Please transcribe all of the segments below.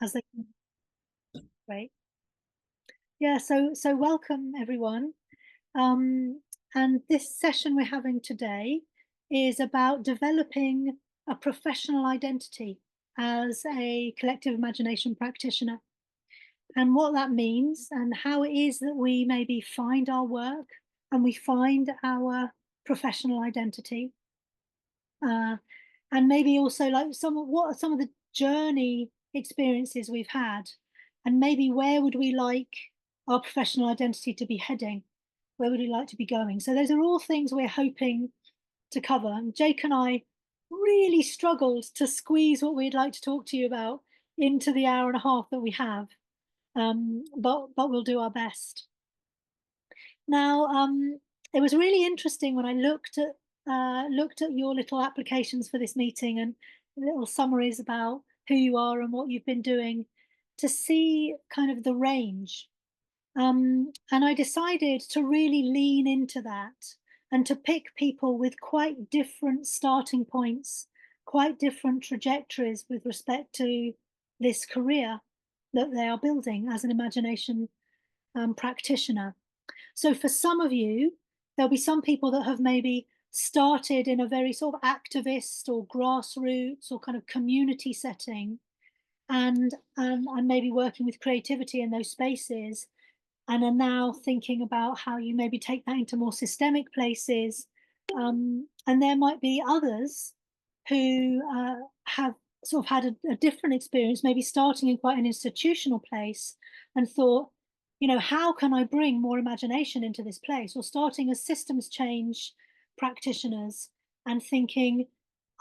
as they great. Yeah, so welcome everyone. And this session we're having today is about developing a professional identity as a collective imagination practitioner, and what that means and how it is that we maybe find our work and we find our professional identity. And maybe also like what are some of the journey experiences we've had, and maybe where would we like our professional identity to be heading, where would we like to be going. So those are all things we're hoping to cover, and Jake and I really struggled to squeeze what we'd like to talk to you about into the hour and a half that we have, but we'll do our best. Now, it was really interesting when I looked at your little applications for this meeting and little summaries about who you are and what you've been doing, to see kind of the range. And I decided to really lean into that and to pick people with quite different starting points, quite different trajectories with respect to this career that they are building as an imagination practitioner. So for some of you, there'll be some people that have maybe started in a very sort of activist or grassroots or kind of community setting, and maybe working with creativity in those spaces, and are now thinking about how you maybe take that into more systemic places. And there might be others who have sort of had a different experience, maybe starting in quite an institutional place and thought, you know, how can I bring more imagination into this place? Or starting as systems change practitioners and thinking,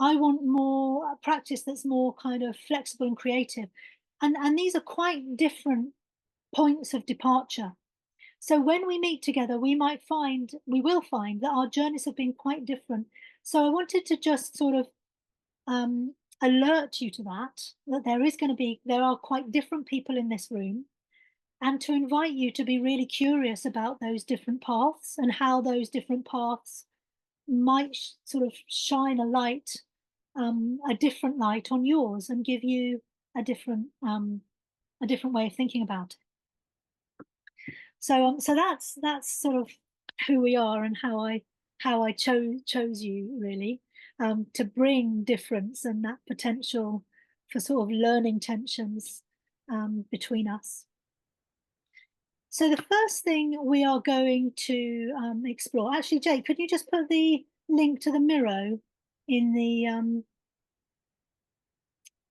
I want more practice that's more kind of flexible and creative. And these are quite different points of departure. So when we meet together, we will find that our journeys have been quite different. So I wanted to just sort of alert you to that there are quite different people in this room, and to invite you to be really curious about those different paths and how those different paths might sort of shine a different light on yours and give you a different way of thinking about it. So that's sort of who we are and how I chose you really, to bring difference and that potential for sort of learning tensions between us. So the first thing we are going to explore, actually, Jake, could you just put the link to the Miro in the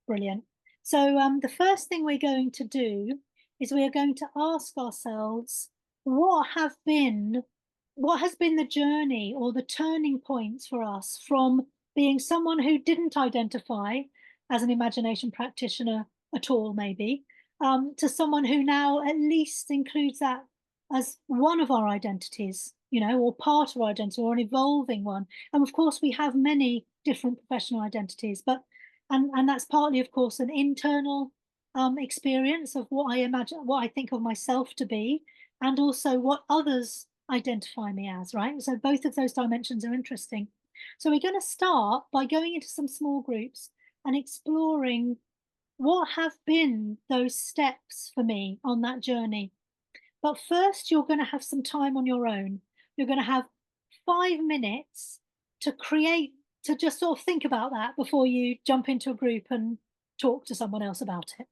brilliant. So the first thing we're going to do is we are going to ask ourselves what has been the journey or the turning points for us from being someone who didn't identify as an imagination practitioner at all, maybe, to someone who now at least includes that as one of our identities, you know, or part of our identity, or an evolving one. And of course, we have many different professional identities, but and that's partly, of course, an internal experience of what I imagine, what I think of myself to be, and also what others identify me as, right? So both of those dimensions are interesting. So we're going to start by going into some small groups and exploring what have been those steps for me on that journey. But first, you're going to have some time on your own. You're going to have 5 minutes to just sort of think about that before you jump into a group and talk to someone else about it.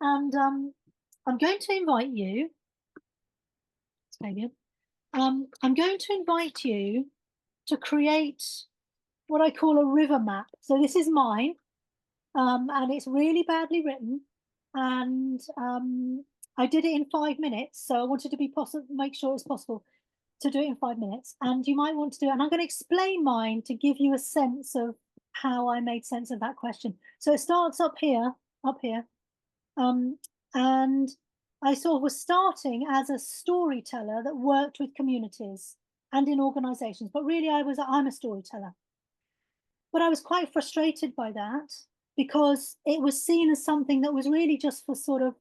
And I'm going to invite you, Fabian, I'm going to invite you to create what I call a river map. So this is mine, and it's really badly written, and I did it in 5 minutes. So I wanted to make sure it's possible to do it in 5 minutes. And you might want to do it, and I'm going to explain mine to give you a sense of how I made sense of that question. So it starts up here, and I sort of was starting as a storyteller that worked with communities and in organizations, but really I'm a storyteller. But I was quite frustrated by that because it was seen as something that was really just for sort of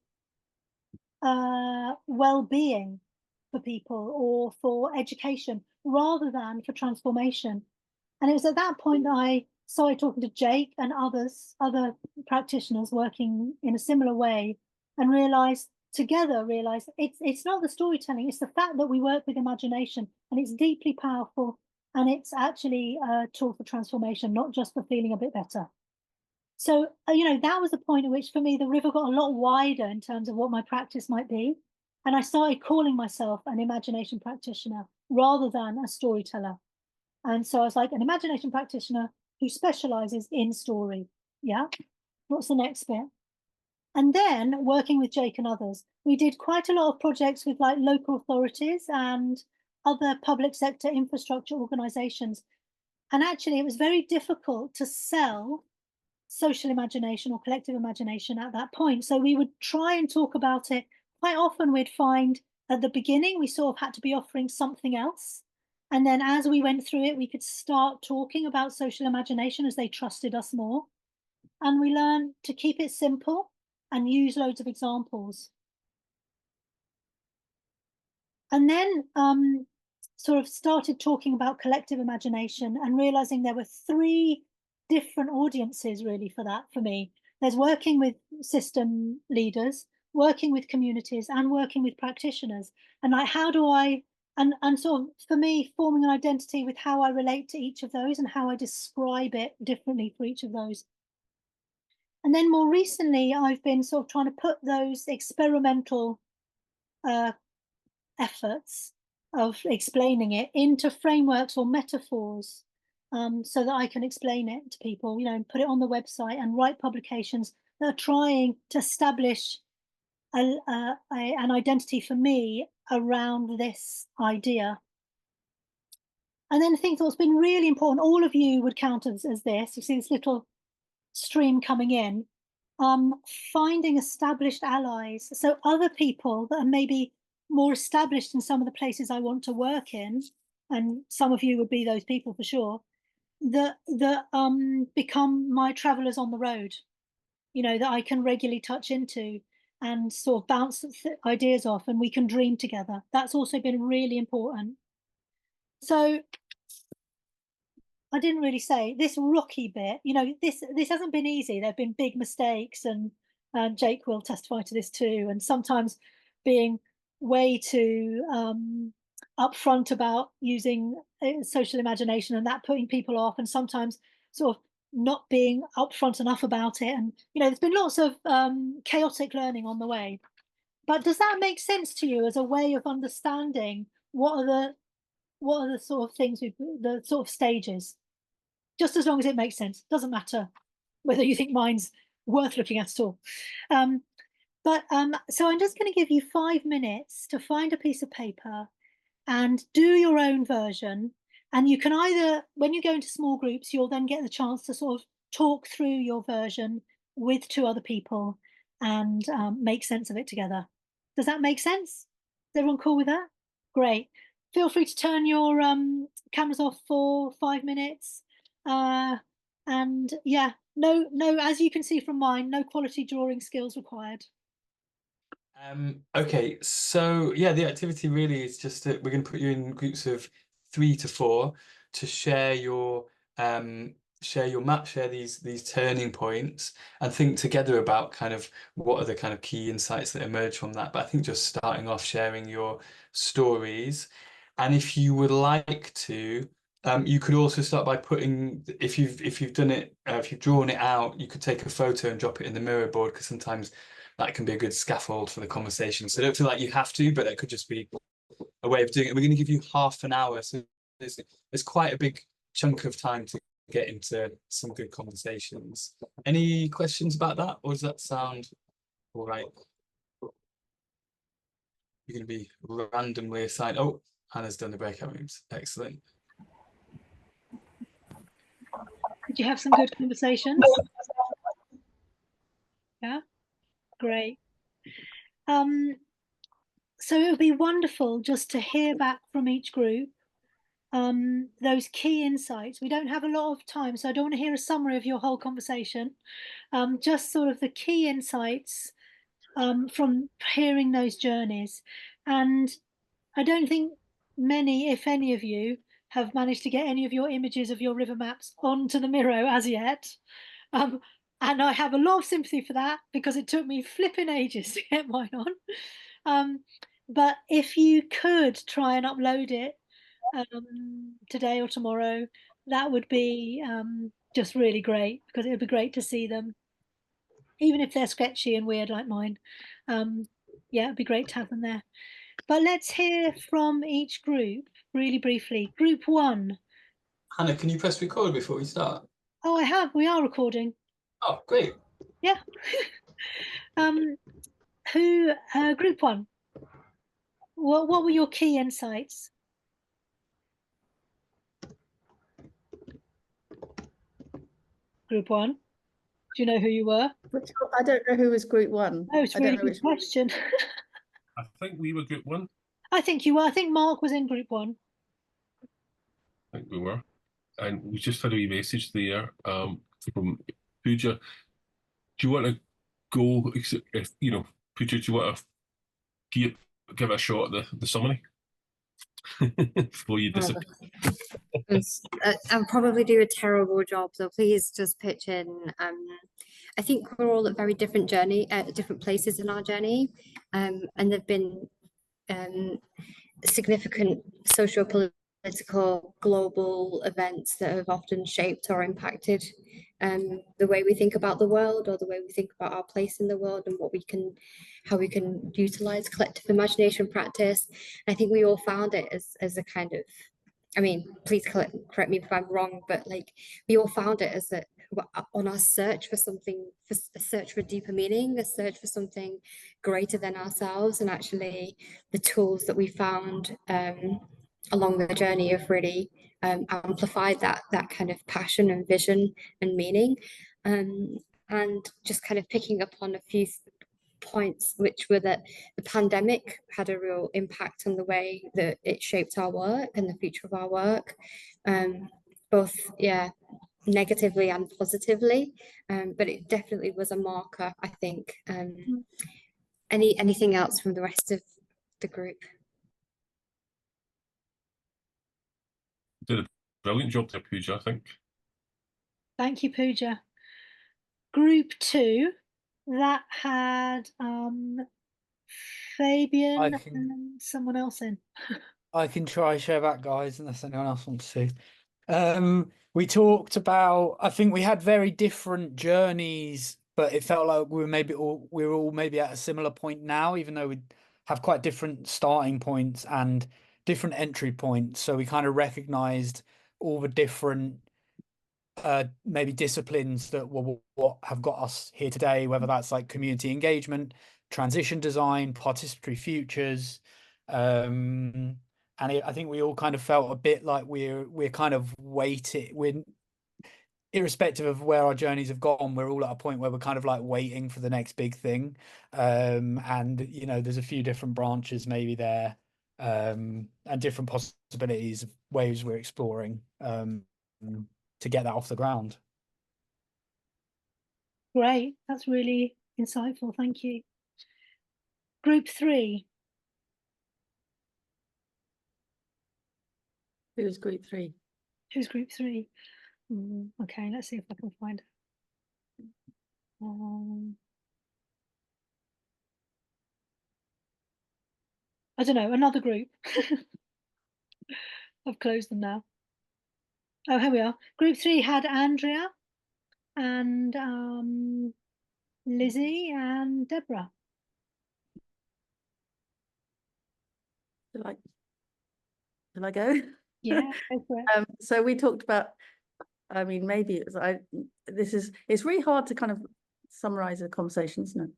well-being for people or for education rather than for transformation. And it was at that point that I started talking to Jake and other practitioners working in a similar way, and realized it's not the storytelling, it's the fact that we work with imagination, and it's deeply powerful, and it's actually a tool for transformation, not just for feeling a bit better. So, that was the point at which, for me, the river got a lot wider in terms of what my practice might be. And I started calling myself an imagination practitioner rather than a storyteller. And so I was like, an imagination practitioner who specializes in story. Yeah. What's the next bit? And then working with Jake and others, we did quite a lot of projects with like local authorities and other public sector infrastructure organizations. And actually, it was very difficult to sell social imagination or collective imagination at that point. So we would try and talk about it. Quite often, we'd find at the beginning, we sort of had to be offering something else. And then as we went through it, we could start talking about social imagination as they trusted us more. And we learned to keep it simple and use loads of examples. And then sort of started talking about collective imagination and realizing there were three different audiences really for that for me. There's working with system leaders, working with communities, and working with practitioners. And like, how do I, and sort of for me, forming an identity with how I relate to each of those and how I describe it differently for each of those. And then more recently, I've been sort of trying to put those experimental uh, efforts of explaining it into frameworks or metaphors, so that I can explain it to people, and put it on the website and write publications that are trying to establish an identity for me around this idea. And then I think what's been really important, all of you would count as this, you see this little stream coming in, finding established allies. So other people that are maybe more established in some of the places I want to work in, and some of you would be those people for sure, that become my travelers on the road, that I can regularly touch into and sort of bounce ideas off, and we can dream together. That's also been really important. So I didn't really say this rocky bit. This hasn't been easy. There have been big mistakes, and Jake will testify to this too. And sometimes being way too upfront about using social imagination and that putting people off, and sometimes sort of not being upfront enough about it. And there's been lots of chaotic learning on the way. But does that make sense to you as a way of understanding what are the sort of things the sort of stages? Just as long as it makes sense. Doesn't matter whether you think mine's worth looking at all. So I'm just going to give you 5 minutes to find a piece of paper and do your own version. And you can either, when you go into small groups, you'll then get the chance to sort of talk through your version with two other people and make sense of it together. Does that make sense? Is everyone cool with that? Great. Feel free to turn your cameras off for 5 minutes. And yeah, no, as you can see from mine, no quality drawing skills required. Okay, so yeah, the activity really is just that we're going to put you in groups of 3 to 4 to share your map, share these turning points, and think together about kind of what are the kind of key insights that emerge from that. But I think just starting off sharing your stories, and if you would like to, you could also start by putting, if you've done it, if you've drawn it out, you could take a photo and drop it in the mirror board, because sometimes that can be a good scaffold for the conversation. So don't feel like you have to, but that could just be a way of doing it. We're going to give you half an hour, so there's quite a big chunk of time to get into some good conversations. Any questions about that, or does that sound all right? You're going to be randomly assigned. Oh, Hannah's done the breakout rooms. Excellent. Did you have some good conversations? Yeah, great. So it would be wonderful just to hear back from each group those key insights. We don't have a lot of time, so I don't want to hear a summary of your whole conversation. Just sort of the key insights from hearing those journeys. And I don't think many, if any of you, have managed to get any of your images of your river maps onto the Miro as yet. Um, and I have a lot of sympathy for that because it took me flipping ages to get mine on. But if you could try and upload it today or tomorrow, that would be just really great, because it would be great to see them, even if they're sketchy and weird like mine. Yeah, it'd be great to have them there. But let's hear from each group really briefly. Group 1. Hannah, can you press record before we start? Oh, I have. We are recording. Oh, great. Yeah. Group 1. What were your key insights? Group 1. Do you know who you were? I don't know who was group 1. Oh, it's a I don't really know good which question. I think we were group 1. I think you were. I think Mark was in group 1. I think we were. And we just had a wee message there from Pooja. Do you want to go, if you know, Pooja, do you want to give it a shot at the summary before you disappear? I'll probably do a terrible job, so please just pitch in. I think we're all at very different different places in our journey, and there've been significant socio-political global events that have often shaped or impacted the way we think about the world, or the way we think about our place in the world, and how we can utilize collective imagination practice. And I think we all found it as a kind of, I mean, please correct me if I'm wrong, but like we all found it as on our search for something, for a search for deeper meaning, a search for something greater than ourselves. And actually the tools that we found along the journey have really amplified that kind of passion and vision and meaning. And just kind of picking up on a few points, which were that the pandemic had a real impact on the way that it shaped our work and the future of our work, both negatively and positively, but it definitely was a marker, I think. Anything else from the rest of the group? Did a brilliant job there, Pooja, I think. Thank you, Pooja. Group 2, that had Fabian and someone else in. I can try share that, guys, unless anyone else wants to. We talked about, I think we had very different journeys, but it felt like we were all maybe at a similar point now, even though we have quite different starting points and different entry points. So we kind of recognized all the different maybe disciplines that were what have got us here today, whether that's like community engagement, transition design, participatory futures. And I think we all kind of felt a bit like we're kind of we're irrespective of where our journeys have gone, we're all at a point where we're kind of like waiting for the next big thing. And you know, there's a few different branches maybe there, and different possibilities of ways we're exploring to get that off the ground. Great, that's really insightful. Thank you. Group 3. Who's group 3? Who's group 3? Okay, let's see if I can find it. I don't know, another group. I've closed them now. Oh, here we are. Group 3 had Andrea and Lizzie and Deborah. Shall I go? Yeah, go for it. So we talked about, I mean, maybe it's really hard to kind of summarize a conversation, isn't it?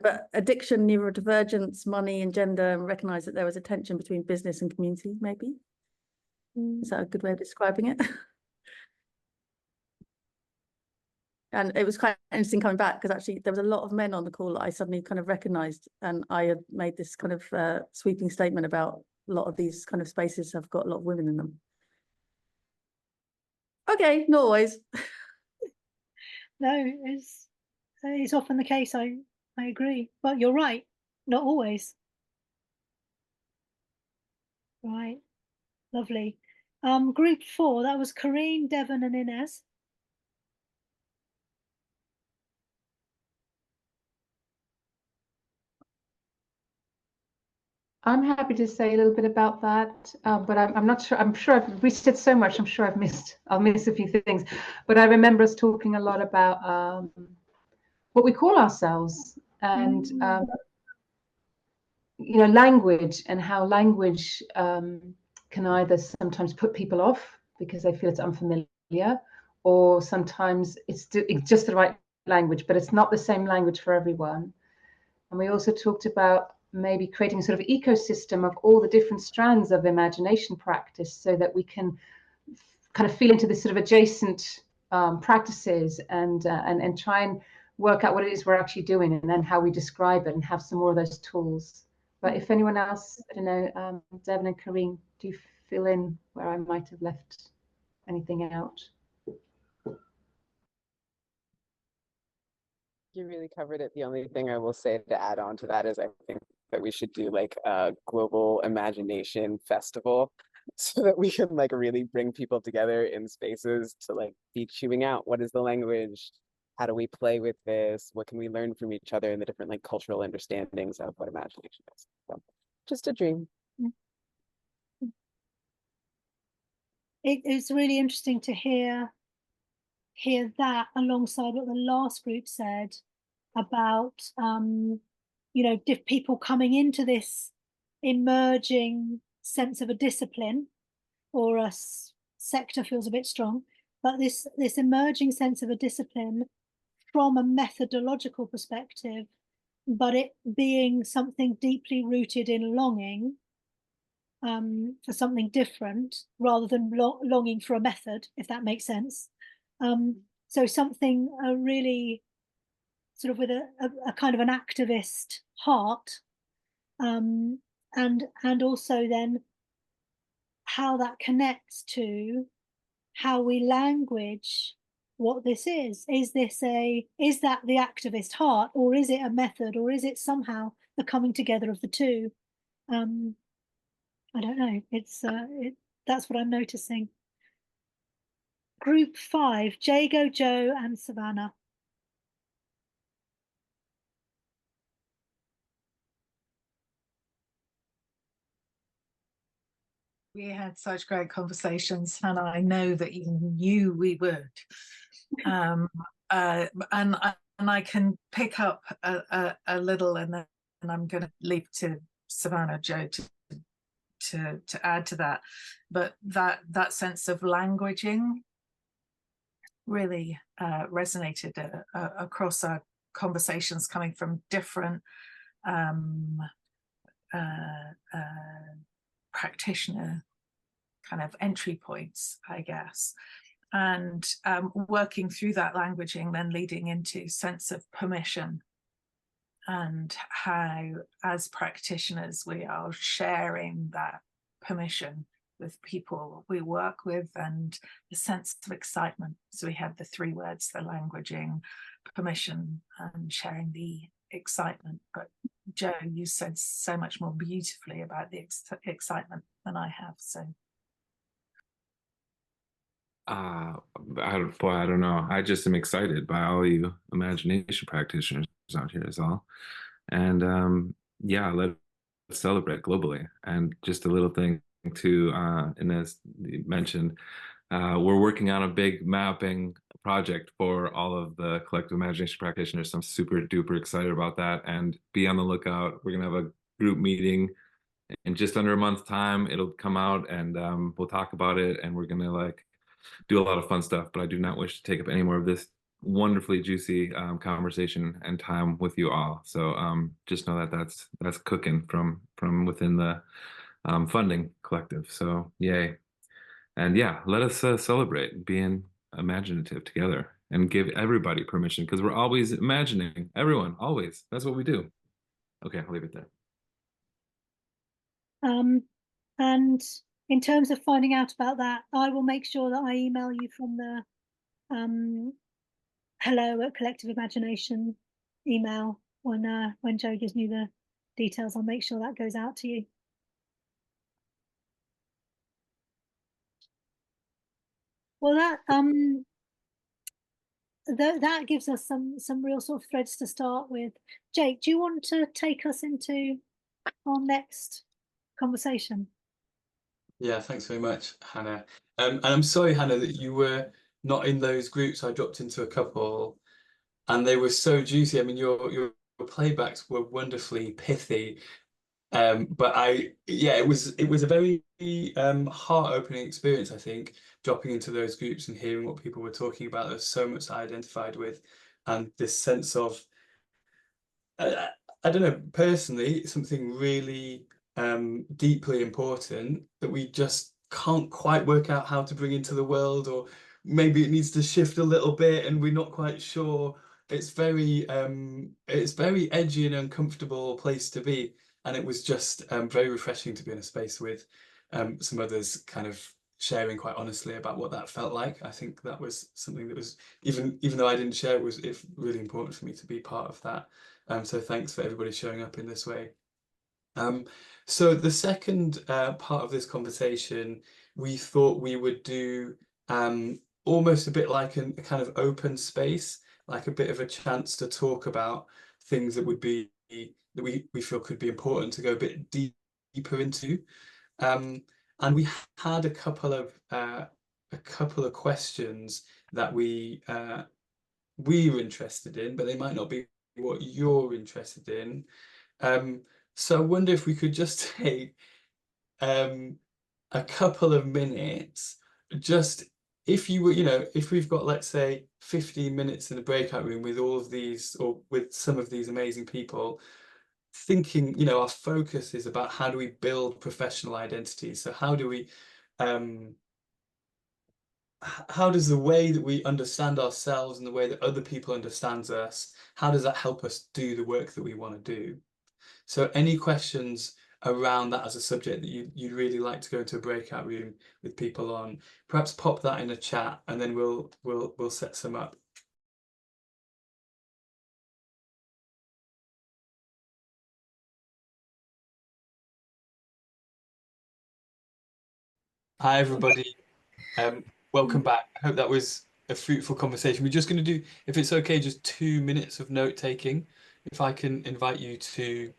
But addiction, neurodivergence, money and gender, and recognize that there was a tension between business and community, maybe. Is that a good way of describing it? And it was quite interesting coming back, because actually there was a lot of men on the call that I suddenly kind of recognized, and I had made this kind of sweeping statement about a lot of these kind of spaces have got a lot of women in them. Okay, not always. No, it's often the case. I agree, but you're right, not always. Right, lovely. Group 4, that was Corinne, Devon, and Inez. I'm happy to say a little bit about that, but I'm not sure. I'm sure we said so much. I'm sure I'll miss a few things. But I remember us talking a lot about what we call ourselves and language, and how language can either sometimes put people off because they feel it's unfamiliar, or sometimes it's just the right language, but it's not the same language for everyone. And we also talked about maybe creating a sort of ecosystem of all the different strands of imagination practice, so that we can kind of feel into this sort of adjacent practices and try and work out what it is we're actually doing, and then how we describe it, and have some more of those tools. But if anyone else, I don't know, Devon and Karine, do you fill in where I might have left anything out? You really covered it. The only thing I will say to add on to that is I think that we should do like a global imagination festival so that we can like really bring people together in spaces to like be chewing out what is the language, how do we play with this, what can we learn from each other, and the different like cultural understandings of what imagination is. So, just a dream. It's really interesting to hear that alongside what the last group said about people coming into this emerging sense of a discipline, or a sector feels a bit strong, but this emerging sense of a discipline from a methodological perspective, but it being something deeply rooted in longing for something different, rather than longing for a method, if that makes sense. So something really sort of with a kind of an activist heart, and also then how that connects to how we language what this is. Is that the activist heart, or is it a method, or is it somehow the coming together of the two? I don't know. That's what I'm noticing. Group 5, Jago, Joe, and Savannah. We had such great conversations, and I know that you knew we would. And I can pick up a little, and then I'm going to leave to Savannah, Joe, to add to that. But that sense of languaging really resonated across our conversations, coming from different practitioner kind of entry points, I guess, and working through that languaging, then leading into sense of permission, and how as practitioners we are sharing that permission with people we work with, and the sense of excitement. So we had the 3 words, the languaging, permission, and sharing the excitement. But Joe, you said so much more beautifully about the excitement than I have. So I don't know. I just am excited by all you imagination practitioners out here is all. And yeah, let's celebrate globally. And just a little thing too, Inez mentioned, we're working on a big mapping project for all of the collective imagination practitioners. So I'm super duper excited about that, and be on the lookout. We're gonna have a group meeting in just under a month's time. It'll come out, and we'll talk about it, and we're gonna like do a lot of fun stuff. But I do not wish to take up any more of this wonderfully juicy conversation and time with you all. So just know that that's cooking from within the funding collective. So yay. And yeah, let us celebrate being imaginative together and give everybody permission, because we're always imagining. Everyone, always. That's what we do. Okay, I'll leave it there. And in terms of finding out about that, I will make sure that I email you from the hello@Collective Imagination email when Joe gives me the details. I'll make sure that goes out to you. Well, that gives us some real sort of threads to start with. Jake, do you want to take us into our next conversation? Yeah, thanks very much, Hannah. And I'm sorry, Hannah, that you were not in those groups. I dropped into a couple, and they were so juicy. I mean, your playbacks were wonderfully pithy. But yeah, it was a very heart-opening experience, I think, dropping into those groups and hearing what people were talking about. There's so much I identified with, and this sense of I don't know, personally, something really deeply important that we just can't quite work out how to bring into the world, or maybe it needs to shift a little bit and we're not quite sure. It's very edgy and uncomfortable place to be. And it was just very refreshing to be in a space with some others kind of sharing quite honestly about what that felt like. I think that was something that was, even though I didn't share, it's really important for me to be part of that. So thanks for everybody showing up in this way. So the second part of this conversation, we thought we would do almost a bit like a kind of open space, like a bit of a chance to talk about things that would be that we feel could be important to go a bit deeper into. And we had a couple of questions that we were interested in, but they might not be what you're interested in. So I wonder if we could just take a couple of minutes, just if you were, if we've got, let's say, 15 minutes in the breakout room with all of these, or with some of these amazing people, thinking, our focus is about how do we build professional identity. So how do we, how does the way that we understand ourselves and the way that other people understands us, how does that help us do the work that we want to do? So any questions around that as a subject that you'd really like to go into a breakout room with people on, perhaps pop that in a chat and then we'll set some up. Hi everybody. Welcome back. I hope that was a fruitful conversation. We're just going to do, if it's okay, just 2 minutes of note taking. If I can invite you to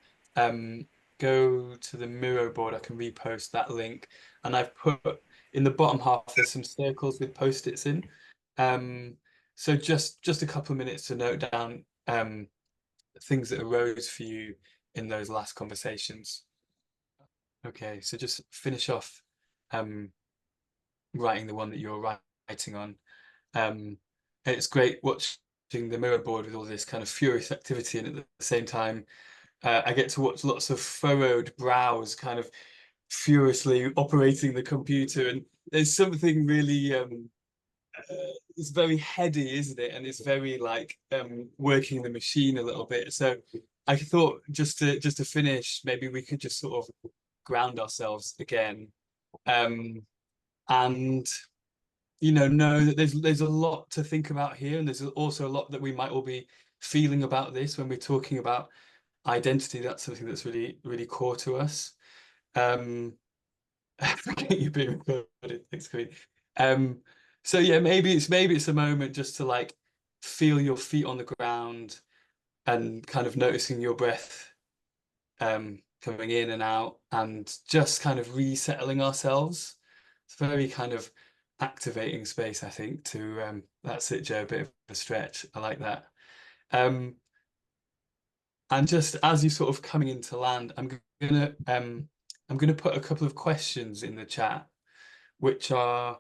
go to the Miro board, I can repost that link. And I've put in the bottom half, there's some circles with post-its in. So just a couple of minutes to note down things that arose for you in those last conversations. Okay, so just finish off writing the one that you're writing on. It's great watching the mirror board with all this kind of furious activity, and at the same time I get to watch lots of furrowed brows kind of furiously operating the computer, and there's something really it's very heady, isn't it? And it's very like working the machine a little bit. So I thought just to finish, maybe we could just sort of ground ourselves again, and know that there's a lot to think about here, and there's also a lot that we might all be feeling about this when we're talking about identity. That's something that's really, really core to us. I forget you're being recorded. Thanks, Queen. So yeah, maybe it's a moment just to like feel your feet on the ground and kind of noticing your breath coming in and out, and just kind of resettling ourselves. It's very kind of activating space, I think, to that's it, Joe, a bit of a stretch. I like that. And just as you're sort of coming into land, I'm gonna put a couple of questions in the chat, which are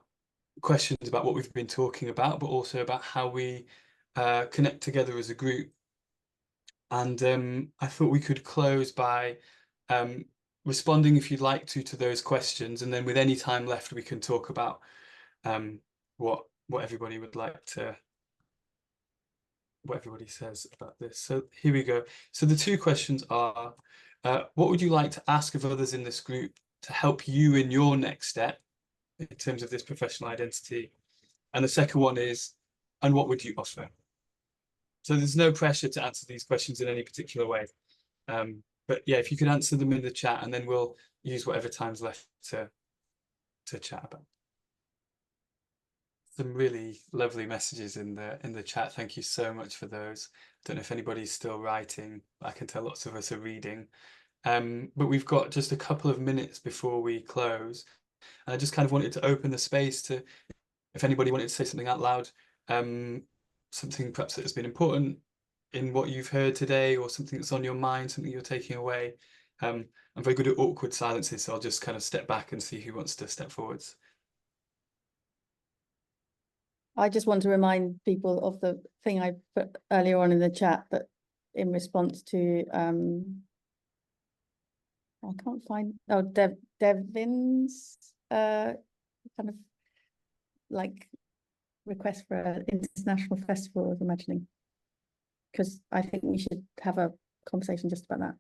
questions about what we've been talking about, but also about how we connect together as a group. And I thought we could close by responding, if you'd like to those questions, and then with any time left, we can talk about what everybody would like to, what everybody says about this. So here we go. So the two questions are, what would you like to ask of others in this group to help you in your next step in terms of this professional identity? And the second one is, and what would you offer? So there's no pressure to answer these questions in any particular way. But yeah, if you could answer them in the chat, and then we'll use whatever time's left to chat about. Some really lovely messages in the chat. Thank you so much for those. Don't know if anybody's still writing, but I can tell lots of us are reading. But we've got just a couple of minutes before we close. And I just kind of wanted to open the space to, if anybody wanted to say something out loud, something perhaps that has been important in what you've heard today, or something that's on your mind, something you're taking away. I'm very good at awkward silences, so I'll just kind of step back and see who wants to step forwards. I just want to remind people of the thing I put earlier on in the chat, that in response to I can't find, oh, Devin's kind of like request for an international festival of imagining, because I think we should have a conversation just about that.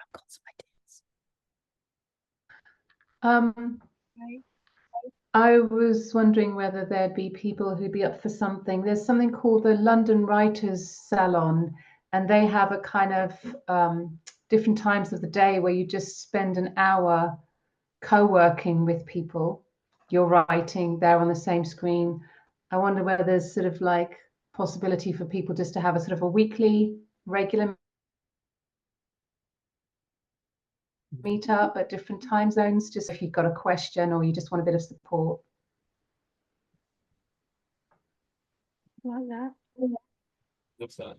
I've got some ideas. I was wondering whether there'd be people who'd be up for something. There's something called the London Writers Salon, and they have a kind of different times of the day where you just spend an hour co-working with people. You're writing there on the same screen. I wonder whether there's sort of like possibility for people just to have a sort of a weekly, regular meet up at different time zones, just if you've got a question or you just want a bit of support. Like that. Love that.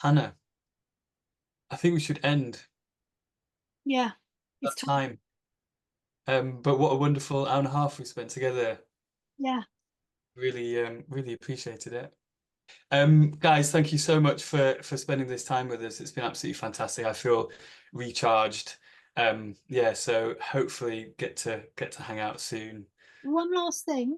Hannah, I think we should end. Yeah, it's time. But what a wonderful hour and a half we spent together. Yeah. Really appreciated it. Guys, thank you so much for spending this time with us. It's been absolutely fantastic. I feel recharged. Yeah, so hopefully get to hang out soon. One last thing.